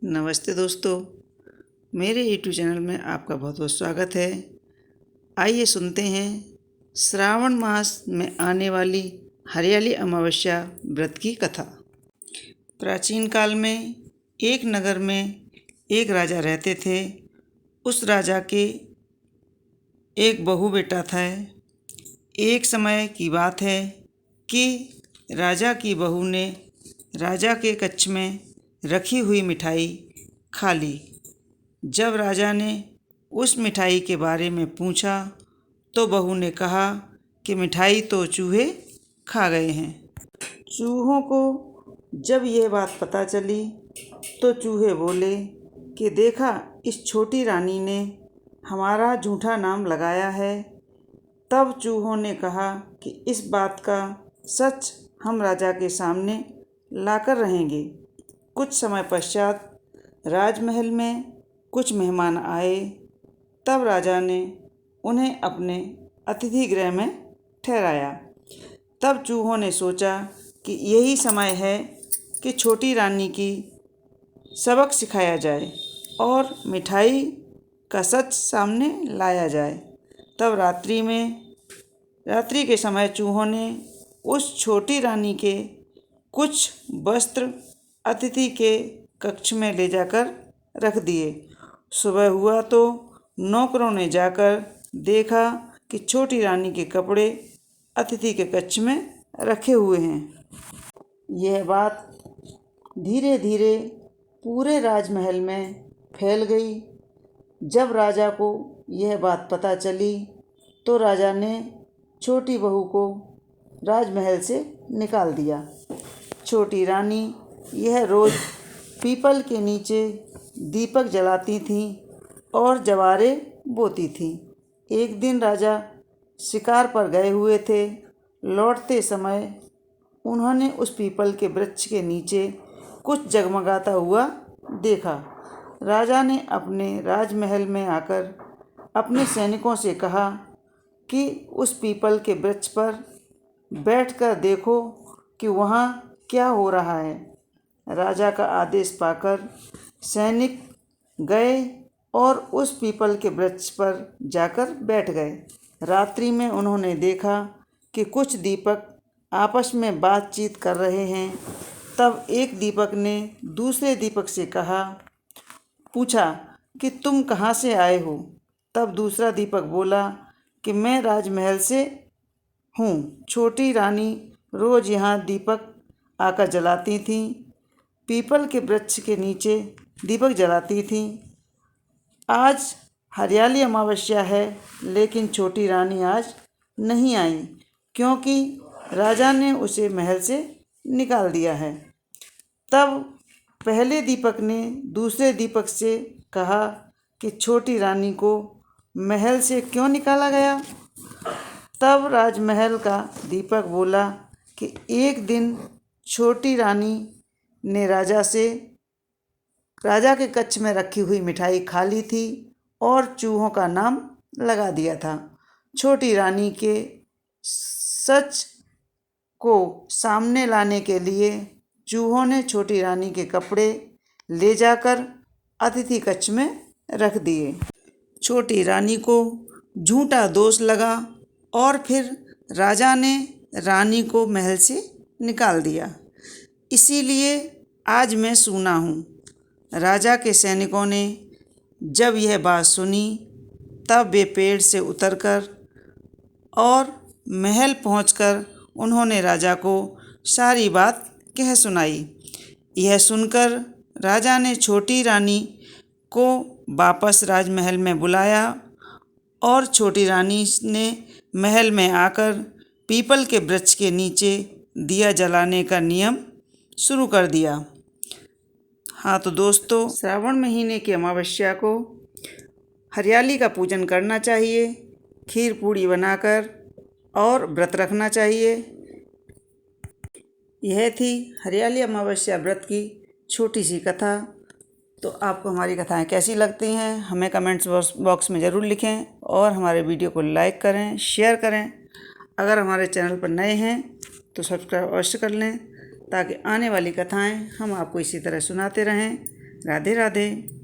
नमस्ते दोस्तों, मेरे यूट्यूब चैनल में आपका बहुत बहुत स्वागत है। आइए सुनते हैं श्रावण मास में आने वाली हरियाली अमावस्या व्रत की कथा। प्राचीन काल में एक नगर में एक राजा रहते थे। उस राजा के एक बहू बेटा था। एक समय की बात है कि राजा की बहू ने राजा के कक्ष में रखी हुई मिठाई खा ली। जब राजा ने उस मिठाई के बारे में पूछा तो बहू ने कहा कि मिठाई तो चूहे खा गए हैं। चूहों को जब यह बात पता चली तो चूहे बोले कि देखा, इस छोटी रानी ने हमारा झूठा नाम लगाया है। तब चूहों ने कहा कि इस बात का सच हम राजा के सामने लाकर रहेंगे। कुछ समय पश्चात राजमहल में कुछ मेहमान आए। तब राजा ने उन्हें अपने अतिथि गृह में ठहराया। तब चूहों ने सोचा कि यही समय है कि छोटी रानी की सबक सिखाया जाए और मिठाई का सच सामने लाया जाए। तब रात्रि के समय चूहों ने उस छोटी रानी के कुछ वस्त्र अतिथि के कक्ष में ले जाकर रख दिए। सुबह हुआ तो नौकरों ने जाकर देखा कि छोटी रानी के कपड़े अतिथि के कक्ष में रखे हुए हैं। यह बात धीरे धीरे पूरे राजमहल में फैल गई। जब राजा को यह बात पता चली तो राजा ने छोटी बहू को राजमहल से निकाल दिया। छोटी रानी यह रोज़ पीपल के नीचे दीपक जलाती थीं और जवारे बोती थीं। एक दिन राजा शिकार पर गए हुए थे। लौटते समय उन्होंने उस पीपल के वृक्ष के नीचे कुछ जगमगाता हुआ देखा। राजा ने अपने राजमहल में आकर अपने सैनिकों से कहा कि उस पीपल के वृक्ष पर बैठकर देखो कि वहाँ क्या हो रहा है। राजा का आदेश पाकर सैनिक गए और उस पीपल के वृक्ष पर जाकर बैठ गए। रात्रि में उन्होंने देखा कि कुछ दीपक आपस में बातचीत कर रहे हैं। तब एक दीपक ने दूसरे दीपक से पूछा कि तुम कहाँ से आए हो। तब दूसरा दीपक बोला कि मैं राजमहल से हूँ। छोटी रानी रोज़ यहाँ दीपक आकर जलाती थीं, पीपल के वृक्ष के नीचे दीपक जलाती थीं। आज हरियाली अमावस्या है, लेकिन छोटी रानी आज नहीं आई क्योंकि राजा ने उसे महल से निकाल दिया है। तब पहले दीपक ने दूसरे दीपक से कहा कि छोटी रानी को महल से क्यों निकाला गया। तब राजमहल का दीपक बोला कि एक दिन छोटी रानी ने राजा के कक्ष में रखी हुई मिठाई खा ली थी और चूहों का नाम लगा दिया था। छोटी रानी के सच को सामने लाने के लिए चूहों ने छोटी रानी के कपड़े ले जाकर अतिथि कक्ष में रख दिए। छोटी रानी को झूठा दोष लगा और फिर राजा ने रानी को महल से निकाल दिया। इसीलिए आज मैं सूना हूँ। राजा के सैनिकों ने जब यह बात सुनी तब वे पेड़ से उतरकर और महल पहुंचकर उन्होंने राजा को सारी बात कह सुनाई। यह सुनकर राजा ने छोटी रानी को वापस राजमहल में बुलाया और छोटी रानी ने महल में आकर पीपल के वृक्ष के नीचे दिया जलाने का नियम शुरू कर दिया। हाँ तो दोस्तों, श्रावण महीने की अमावस्या को हरियाली का पूजन करना चाहिए, खीर पूड़ी बनाकर और व्रत रखना चाहिए। यह थी हरियाली अमावस्या व्रत की छोटी सी कथा। तो आपको हमारी कथाएं कैसी लगती हैं हमें कमेंट्स बॉक्स में ज़रूर लिखें और हमारे वीडियो को लाइक करें, शेयर करें। अगर हमारे चैनल पर नए हैं तो सब्सक्राइब अवश्य कर लें ताकि आने वाली कथाएं हम आपको इसी तरह सुनाते रहें। राधे राधे।